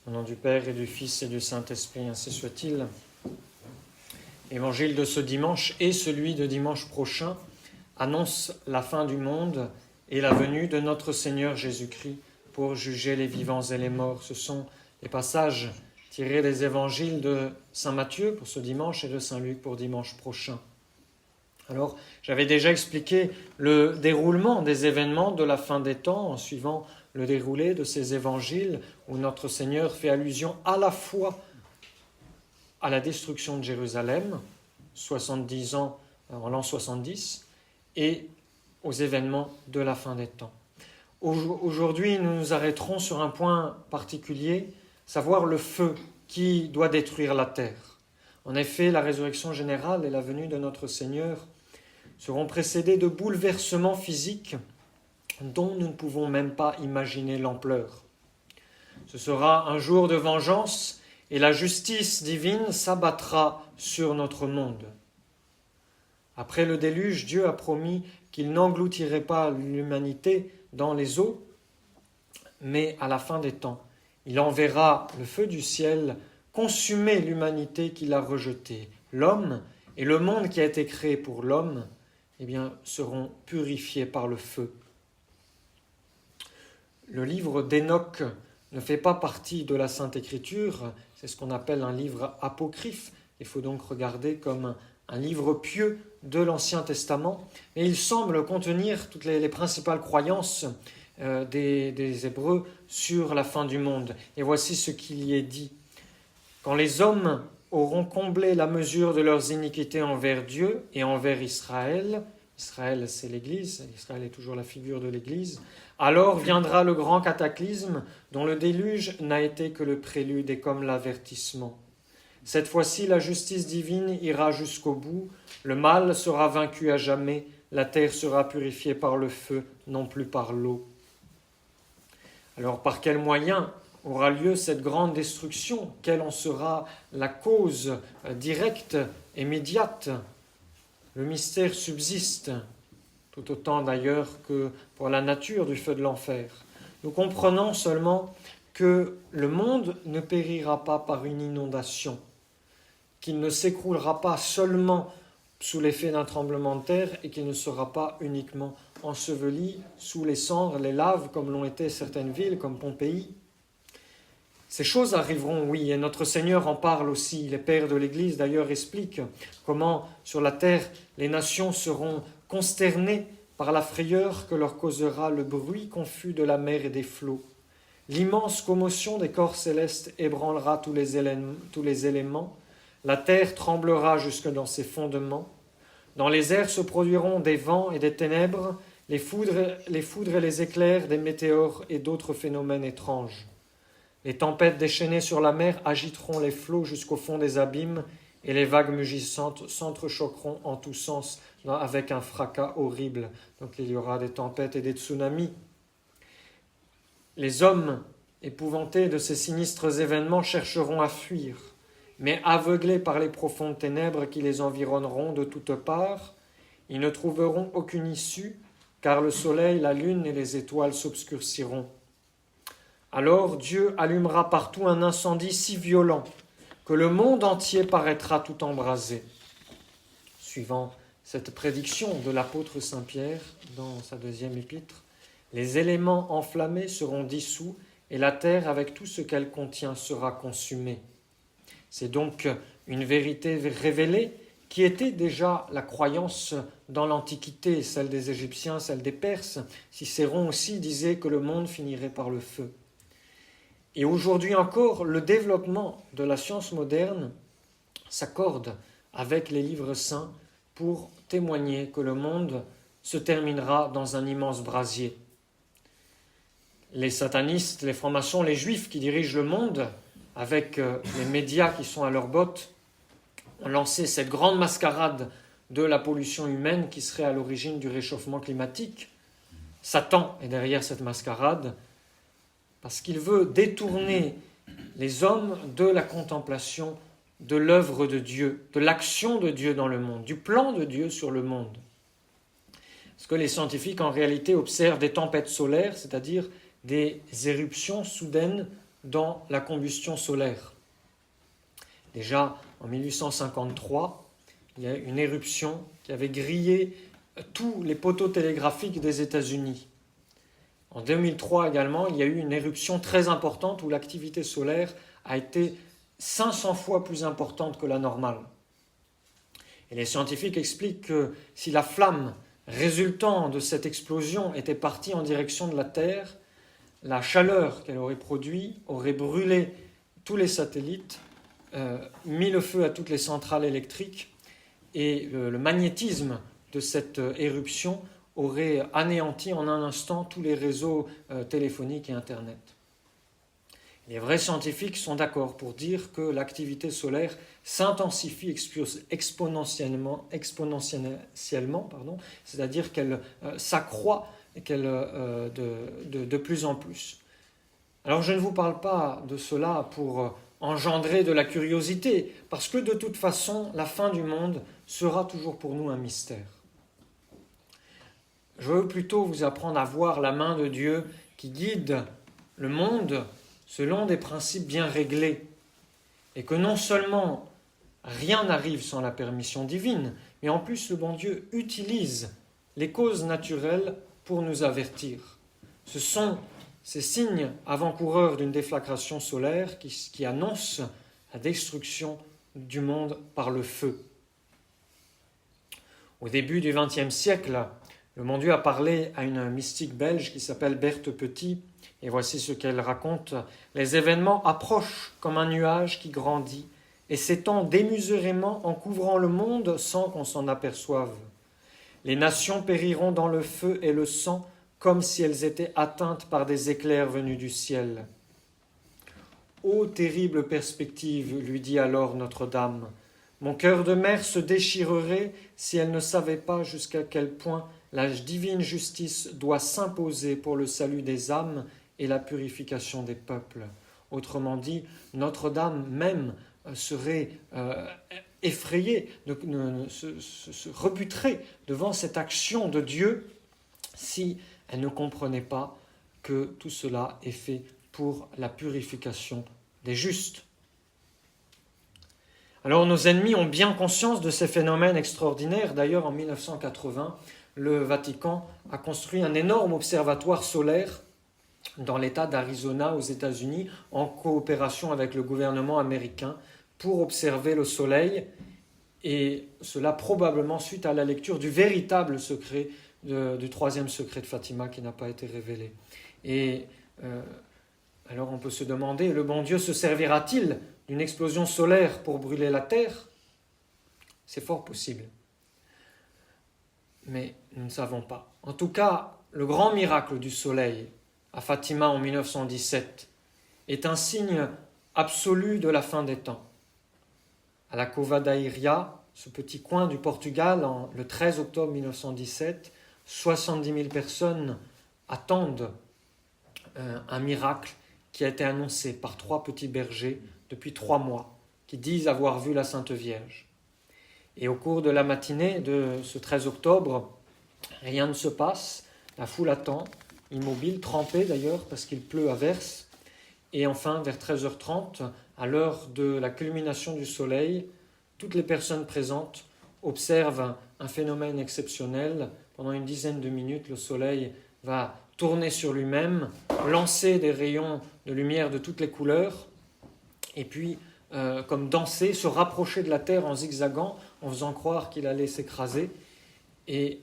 Au nom du Père et du Fils et du Saint-Esprit, ainsi soit-il. L'évangile de ce dimanche et celui de dimanche prochain annoncent la fin du monde et la venue de notre Seigneur Jésus-Christ pour juger les vivants et les morts. Ce sont les passages tirés des évangiles de Saint Matthieu pour ce dimanche et de Saint Luc pour dimanche prochain. Alors, j'avais déjà expliqué le déroulement des événements de la fin des temps en suivant le déroulé de ces évangiles où notre Seigneur fait allusion à la fois à la destruction de Jérusalem, 70 ans en l'an 70, et aux événements de la fin des temps. Aujourd'hui, nous nous arrêterons sur un point particulier, savoir le feu qui doit détruire la terre. En effet, la résurrection générale et la venue de notre Seigneur seront précédées de bouleversements physiques dont nous ne pouvons même pas imaginer l'ampleur. Ce sera un jour de vengeance et la justice divine s'abattra sur notre monde. Après le déluge, Dieu a promis qu'il n'engloutirait pas l'humanité dans les eaux, mais à la fin des temps, il enverra le feu du ciel consumer l'humanité qu'il a rejetée. L'homme et le monde qui a été créé pour l'homme, seront purifiés par le feu. Le livre d'Enoch ne fait pas partie de la Sainte Écriture, c'est ce qu'on appelle un livre apocryphe. Il faut donc regarder comme un livre pieux de l'Ancien Testament, et il semble contenir toutes les principales croyances des Hébreux sur la fin du monde. Et voici ce qu'il y est dit. Quand les hommes auront comblé la mesure de leurs iniquités envers Dieu et envers Israël, Israël c'est l'Église, Israël est toujours la figure de l'Église, alors viendra le grand cataclysme dont le déluge n'a été que le prélude et comme l'avertissement. Cette fois-ci, la justice divine ira jusqu'au bout, le mal sera vaincu à jamais, la terre sera purifiée par le feu, non plus par l'eau. Alors par quels moyens aura lieu cette grande destruction? Quelle en sera la cause directe, immédiate? Le mystère subsiste, tout autant d'ailleurs que pour la nature du feu de l'enfer. Nous comprenons seulement que le monde ne périra pas par une inondation, qu'il ne s'écroulera pas seulement sous l'effet d'un tremblement de terre et qu'il ne sera pas uniquement enseveli sous les cendres, les laves, comme l'ont été certaines villes, comme Pompéi. Ces choses arriveront, oui, et notre Seigneur en parle aussi. Les pères de l'Église, d'ailleurs, expliquent comment, sur la terre, les nations seront consternées par la frayeur que leur causera le bruit confus de la mer et des flots. L'immense commotion des corps célestes ébranlera tous les éléments. La terre tremblera jusque dans ses fondements. Dans les airs se produiront des vents et des ténèbres, les foudres et les éclairs, des météores et d'autres phénomènes étranges. Les tempêtes déchaînées sur la mer agiteront les flots jusqu'au fond des abîmes et les vagues mugissantes s'entrechoqueront en tous sens avec un fracas horrible. Donc il y aura des tempêtes et des tsunamis. Les hommes, épouvantés de ces sinistres événements, chercheront à fuir, mais aveuglés par les profondes ténèbres qui les environneront de toutes parts, ils ne trouveront aucune issue, car le soleil, la lune et les étoiles s'obscurciront. Alors Dieu allumera partout un incendie si violent que le monde entier paraîtra tout embrasé. Suivant cette prédiction de l'apôtre Saint Pierre dans sa deuxième épître, les éléments enflammés seront dissous et la terre avec tout ce qu'elle contient sera consumée. C'est donc une vérité révélée qui était déjà la croyance dans l'Antiquité, celle des Égyptiens, celle des Perses. Cicéron aussi disait que le monde finirait par le feu. Et aujourd'hui encore, le développement de la science moderne s'accorde avec les livres saints pour témoigner que le monde se terminera dans un immense brasier. Les satanistes, les francs-maçons, les juifs qui dirigent le monde, avec les médias qui sont à leurs bottes, ont lancé cette grande mascarade de la pollution humaine qui serait à l'origine du réchauffement climatique. Satan est derrière cette mascarade parce qu'il veut détourner les hommes de la contemplation de l'œuvre de Dieu, de l'action de Dieu dans le monde, du plan de Dieu sur le monde. Parce que les scientifiques, en réalité, observent des tempêtes solaires, c'est-à-dire des éruptions soudaines dans la combustion solaire. Déjà, en 1853, il y a une éruption qui avait grillé tous les poteaux télégraphiques des États-Unis. En 2003 également, il y a eu une éruption très importante où l'activité solaire a été 500 fois plus importante que la normale. Et les scientifiques expliquent que si la flamme résultant de cette explosion était partie en direction de la Terre, la chaleur qu'elle aurait produite aurait brûlé tous les satellites, mis le feu à toutes les centrales électriques, et le magnétisme de cette éruption aurait anéanti en un instant tous les réseaux téléphoniques et Internet. Les vrais scientifiques sont d'accord pour dire que l'activité solaire s'intensifie exponentiellement, c'est-à-dire qu'elle s'accroît et de plus en plus. Alors je ne vous parle pas de cela pour engendrer de la curiosité, parce que de toute façon, la fin du monde sera toujours pour nous un mystère. Je veux plutôt vous apprendre à voir la main de Dieu qui guide le monde selon des principes bien réglés, et que non seulement rien n'arrive sans la permission divine, mais en plus le bon Dieu utilise les causes naturelles pour nous avertir. Ce sont ces signes avant-coureurs d'une déflagration solaire qui annoncent la destruction du monde par le feu. Au début du XXe siècle, le bon Dieu a parlé à une mystique belge qui s'appelle Berthe Petit, et voici ce qu'elle raconte. « Les événements approchent comme un nuage qui grandit et s'étend démesurément en couvrant le monde sans qu'on s'en aperçoive. Les nations périront dans le feu et le sang comme si elles étaient atteintes par des éclairs venus du ciel. Ô terrible perspective, lui dit alors Notre-Dame, mon cœur de mère se déchirerait si elle ne savait pas jusqu'à quel point la divine justice doit s'imposer pour le salut des âmes et la purification des peuples. Autrement dit, Notre-Dame même serait effrayée, se rebuterait devant cette action de Dieu si elle ne comprenait pas que tout cela est fait pour la purification des justes. Alors nos ennemis ont bien conscience de ces phénomènes extraordinaires. D'ailleurs, en 1980, le Vatican a construit un énorme observatoire solaire dans l'État d'Arizona aux États-Unis en coopération avec le gouvernement américain pour observer le Soleil, et cela probablement suite à la lecture du véritable secret du troisième secret de Fatima qui n'a pas été révélé. Et alors on peut se demander, le bon Dieu se servira-t-il d'une explosion solaire pour brûler la Terre ? C'est fort possible. Mais nous ne savons pas. En tout cas, le grand miracle du Soleil à Fatima en 1917 est un signe absolu de la fin des temps. À la Cova da Iria, ce petit coin du Portugal, le 13 octobre 1917, 70 000 personnes attendent un miracle qui a été annoncé par 3 petits bergers depuis 3 mois, qui disent avoir vu la Sainte Vierge. Et au cours de la matinée de ce 13 octobre, rien ne se passe, la foule attend, immobile, trempée d'ailleurs, parce qu'il pleut à verse. Et enfin, vers 13h30, à l'heure de la culmination du soleil, toutes les personnes présentes observent un phénomène exceptionnel. Pendant une dizaine de minutes, le soleil va tourner sur lui-même, lancer des rayons de lumière de toutes les couleurs, et puis, comme danser, se rapprocher de la Terre en zigzagant, en faisant croire qu'il allait s'écraser. Et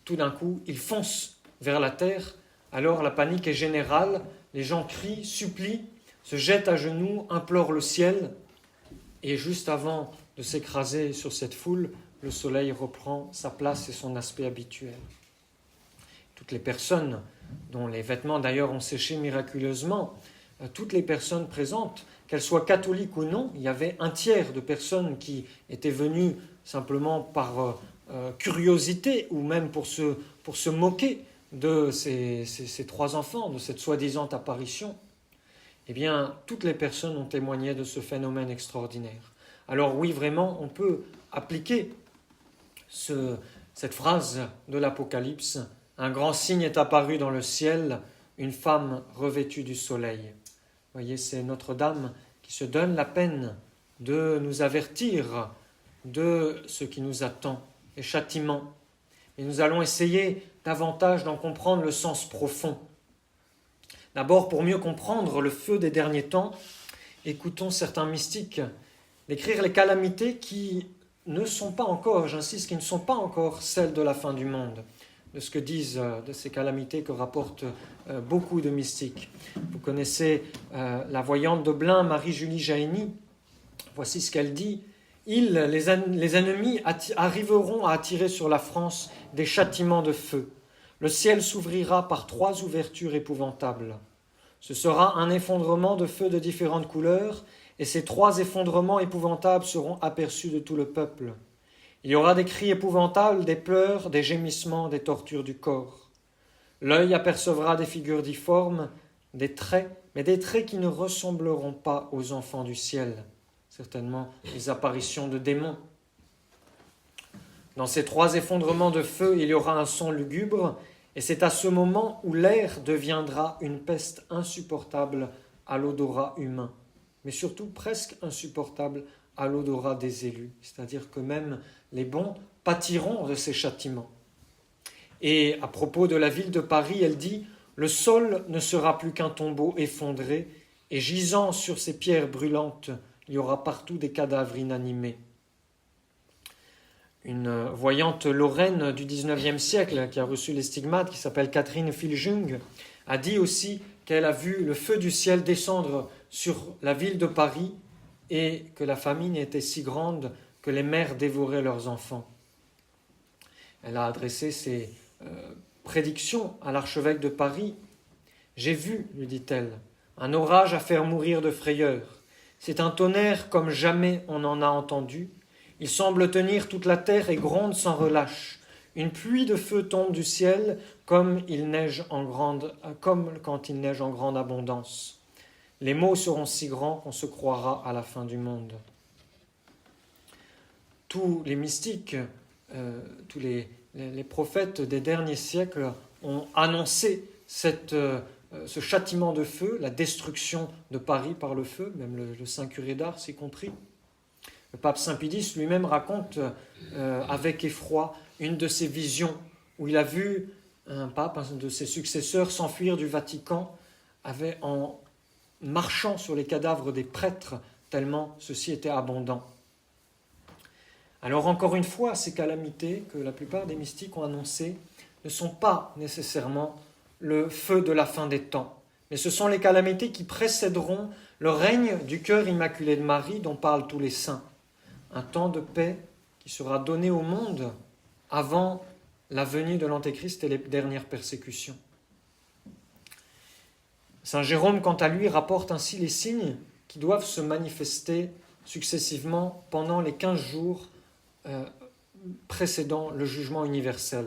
tout d'un coup, il fonce vers la Terre. Alors la panique est générale, les gens crient, supplient, se jettent à genoux, implorent le ciel. Et juste avant de s'écraser sur cette foule, le soleil reprend sa place et son aspect habituel. Toutes les personnes, dont les vêtements d'ailleurs ont séché miraculeusement, toutes les personnes présentes, qu'elles soient catholiques ou non, il y avait un tiers de personnes qui étaient venues simplement par curiosité ou même pour se moquer de ces 3 enfants, de cette soi-disant apparition. Eh bien, toutes les personnes ont témoigné de ce phénomène extraordinaire. Alors oui, vraiment, on peut appliquer cette phrase de l'Apocalypse. Un grand signe est apparu dans le ciel, une femme revêtue du soleil. voyez, c'est Notre-Dame qui se donne la peine de nous avertir de ce qui nous attend, les châtiments. Et nous allons essayer davantage d'en comprendre le sens profond. D'abord, pour mieux comprendre le feu des derniers temps, écoutons certains mystiques décrire les calamités qui ne sont pas encore, j'insiste, qui ne sont pas encore celles de la fin du monde, de ce que disent de ces calamités que rapportent beaucoup de mystiques. Vous connaissez la voyante de Blain, Marie-Julie Jahenny. Voici ce qu'elle dit. Les ennemis arriveront à attirer sur la France des châtiments de feu. Le ciel s'ouvrira par 3 ouvertures épouvantables. Ce sera un effondrement de feu de différentes couleurs, et ces 3 effondrements épouvantables seront aperçus de tout le peuple. Il y aura des cris épouvantables, des pleurs, des gémissements, des tortures du corps. L'œil apercevra des figures difformes, des traits, mais des traits qui ne ressembleront pas aux enfants du ciel. Certainement les apparitions de démons. Dans ces 3 effondrements de feu, il y aura un son lugubre, et c'est à ce moment où l'air deviendra une peste insupportable à l'odorat humain, mais surtout presque insupportable à l'odorat des élus, c'est-à-dire que même les bons pâtiront de ces châtiments. Et à propos de la ville de Paris, elle dit « Le sol ne sera plus qu'un tombeau effondré, et gisant sur ces pierres brûlantes, il y aura partout des cadavres inanimés. » Une voyante lorraine du XIXe siècle qui a reçu les stigmates, qui s'appelle Catherine Filjung, a dit aussi qu'elle a vu le feu du ciel descendre sur la ville de Paris et que la famine était si grande que les mères dévoraient leurs enfants. Elle a adressé ses prédictions à l'archevêque de Paris. « J'ai vu, lui dit-elle, un orage à faire mourir de frayeur. C'est un tonnerre comme jamais on en a entendu. Il semble tenir toute la terre et gronde sans relâche. Une pluie de feu tombe du ciel comme quand il neige en grande abondance. Les maux seront si grands qu'on se croira à la fin du monde. » Tous les mystiques, tous les prophètes des derniers siècles ont annoncé ce châtiment de feu, la destruction de Paris par le feu, même le saint curé d'Ars y compris. Le pape Saint Pidis lui-même raconte avec effroi une de ses visions où il a vu un de ses successeurs, s'enfuir du Vatican en marchant sur les cadavres des prêtres, tellement ceci était abondant. Alors encore une fois, ces calamités que la plupart des mystiques ont annoncées ne sont pas nécessairement le feu de la fin des temps, mais ce sont les calamités qui précéderont le règne du cœur immaculé de Marie dont parlent tous les saints. Un temps de paix qui sera donné au monde avant la venue de l'Antéchrist et les dernières persécutions. Saint Jérôme, quant à lui, rapporte ainsi les signes qui doivent se manifester successivement pendant les 15 jours précédant le jugement universel.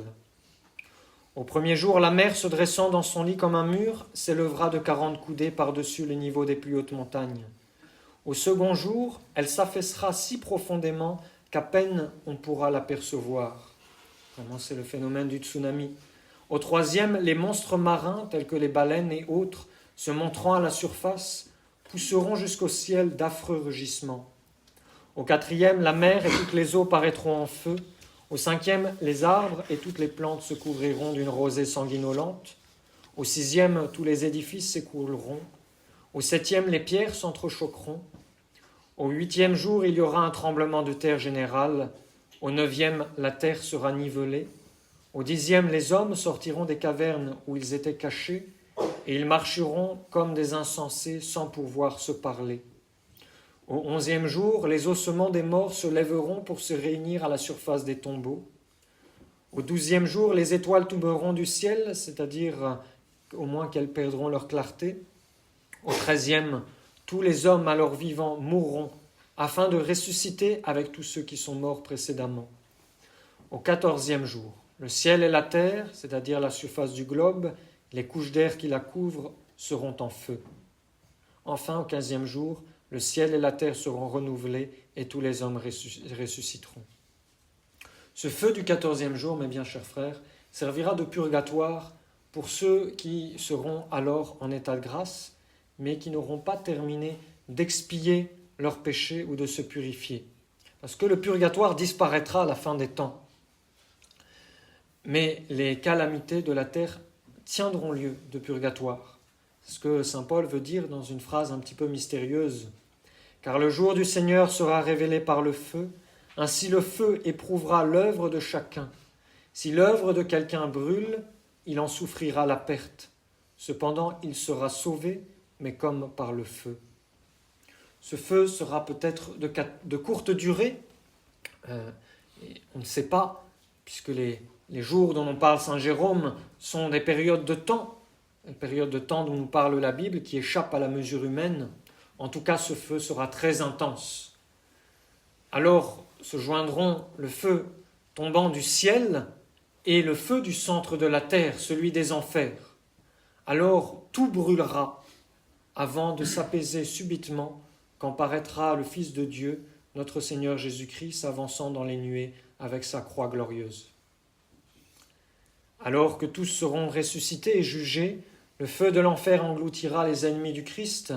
Au premier jour, la mer, se dressant dans son lit comme un mur, s'élèvera de 40 coudées par-dessus le niveau des plus hautes montagnes. Au second jour, elle s'affaissera si profondément qu'à peine on pourra l'apercevoir. Vraiment, c'est le phénomène du tsunami. Au troisième, les monstres marins, tels que les baleines et autres, se montrant à la surface, pousseront jusqu'au ciel d'affreux rugissements. Au quatrième, la mer et toutes les eaux paraîtront en feu. Au cinquième, les arbres et toutes les plantes se couvriront d'une rosée sanguinolente. Au sixième, tous les édifices s'écrouleront. Au septième, les pierres s'entrechoqueront. Au huitième jour, il y aura un tremblement de terre général. Au neuvième, la terre sera nivelée. Au dixième, les hommes sortiront des cavernes où ils étaient cachés, et ils marcheront comme des insensés sans pouvoir se parler. Au 11e jour, les ossements des morts se lèveront pour se réunir à la surface des tombeaux. Au 12e jour, les étoiles tomberont du ciel, c'est-à-dire au moins qu'elles perdront leur clarté. Au 13e, tous les hommes alors vivants mourront, afin de ressusciter avec tous ceux qui sont morts précédemment. Au 14e jour, le ciel et la terre, c'est-à-dire la surface du globe, les couches d'air qui la couvrent, seront en feu. Enfin, au 15e jour, le ciel et la terre seront renouvelés et tous les hommes ressusciteront. Ce feu du 14e jour, mes bien chers frères, servira de purgatoire pour ceux qui seront alors en état de grâce mais qui n'auront pas terminé d'expier leurs péchés ou de se purifier. Parce que le purgatoire disparaîtra à la fin des temps. Mais les calamités de la terre tiendront lieu de purgatoire. C'est ce que saint Paul veut dire dans une phrase un petit peu mystérieuse. « Car le jour du Seigneur sera révélé par le feu, ainsi le feu éprouvera l'œuvre de chacun. Si l'œuvre de quelqu'un brûle, il en souffrira la perte. Cependant, il sera sauvé, mais comme par le feu. » Ce feu sera peut-être de courte durée. On ne sait pas, puisque les jours dont on parle saint Jérôme sont des périodes de temps, une période de temps dont nous parle la Bible, qui échappe à la mesure humaine. En tout cas, ce feu sera très intense. Alors se joindront le feu tombant du ciel et le feu du centre de la terre, celui des enfers. Alors tout brûlera avant de s'apaiser subitement quand paraîtra le Fils de Dieu, notre Seigneur Jésus-Christ, s'avançant dans les nuées avec sa croix glorieuse. Alors que tous seront ressuscités et jugés, le feu de l'enfer engloutira les ennemis du Christ,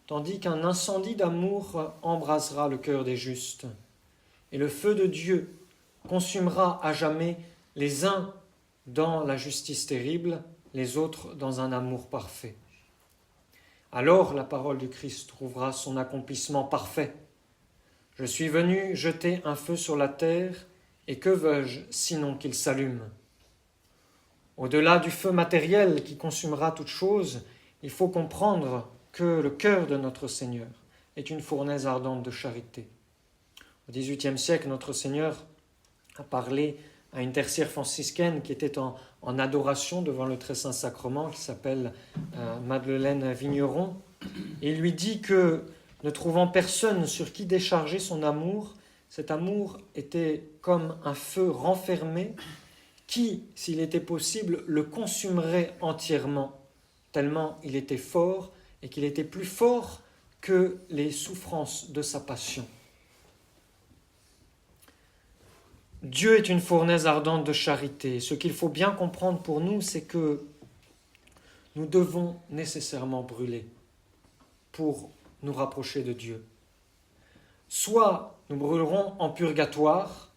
tandis qu'un incendie d'amour embrasera le cœur des justes. Et le feu de Dieu consumera à jamais les uns dans la justice terrible, les autres dans un amour parfait. Alors la parole du Christ trouvera son accomplissement parfait. Je suis venu jeter un feu sur la terre, et que veux-je sinon qu'il s'allume ? Au-delà du feu matériel qui consumera toute chose, il faut comprendre que le cœur de notre Seigneur est une fournaise ardente de charité. Au XVIIIe siècle, notre Seigneur a parlé à une tertiaire franciscaine qui était en adoration devant le très saint sacrement, qui s'appelle Madeleine Vigneron. Et il lui dit que, ne trouvant personne sur qui décharger son amour, cet amour était comme un feu renfermé qui, s'il était possible, le consumerait entièrement, tellement il était fort et qu'il était plus fort que les souffrances de sa passion. Dieu est une fournaise ardente de charité. Ce qu'il faut bien comprendre pour nous, c'est que nous devons nécessairement brûler pour nous rapprocher de Dieu. Soit nous brûlerons en purgatoire,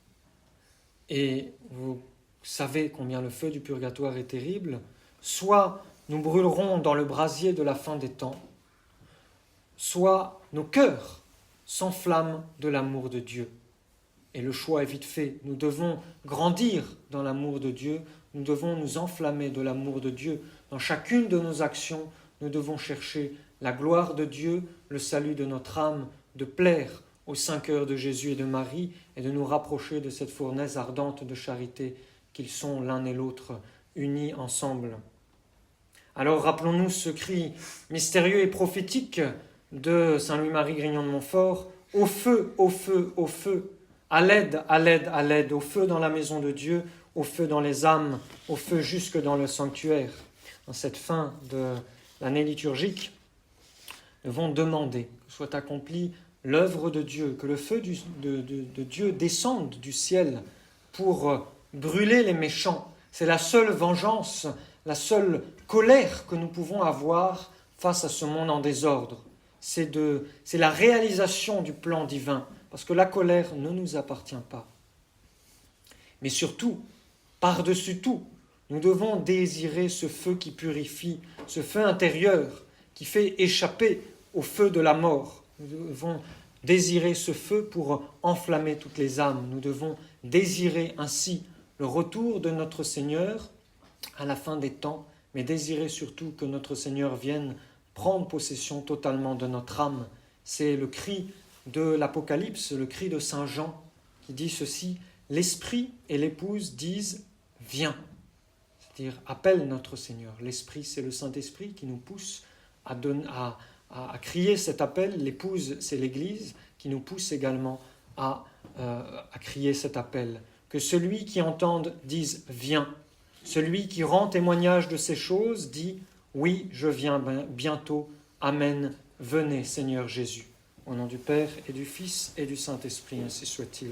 et vous savez combien le feu du purgatoire est terrible, soit nous brûlerons dans le brasier de la fin des temps, soit nos cœurs s'enflamment de l'amour de Dieu. Et le choix est vite fait. Nous devons grandir dans l'amour de Dieu, nous devons nous enflammer de l'amour de Dieu. Dans chacune de nos actions, nous devons chercher la gloire de Dieu, le salut de notre âme, de plaire au Saint-Cœur de Jésus et de Marie, et de nous rapprocher de cette fournaise ardente de charité qu'ils sont l'un et l'autre, unis ensemble. Alors rappelons-nous ce cri mystérieux et prophétique de saint Louis-Marie Grignon de Montfort, « Au feu, au feu, au feu !» À l'aide, à l'aide, à l'aide, au feu dans la maison de Dieu, au feu dans les âmes, au feu jusque dans le sanctuaire. En cette fin de l'année liturgique, nous devons demander que soit accomplie l'œuvre de Dieu, que le feu de Dieu descende du ciel pour brûler les méchants. C'est la seule vengeance, la seule colère que nous pouvons avoir face à ce monde en désordre. C'est la réalisation du plan divin. Parce que la colère ne nous appartient pas. Mais surtout, par-dessus tout, nous devons désirer ce feu qui purifie, ce feu intérieur qui fait échapper au feu de la mort. Nous devons désirer ce feu pour enflammer toutes les âmes. Nous devons désirer ainsi le retour de notre Seigneur à la fin des temps, mais désirer surtout que notre Seigneur vienne prendre possession totalement de notre âme. C'est le cri de l'Apocalypse, le cri de saint Jean, qui dit ceci, « L'Esprit et l'Épouse disent « Viens ». C'est-à-dire, appelle notre Seigneur. L'Esprit, c'est le Saint-Esprit qui nous pousse à crier cet appel. L'Épouse, c'est l'Église qui nous pousse également à crier cet appel. Que celui qui entende dise « Viens ». Celui qui rend témoignage de ces choses dit « Oui, je viens bientôt. Amen. Venez, Seigneur Jésus ». Au nom du Père et du Fils et du Saint-Esprit, ainsi soit-il.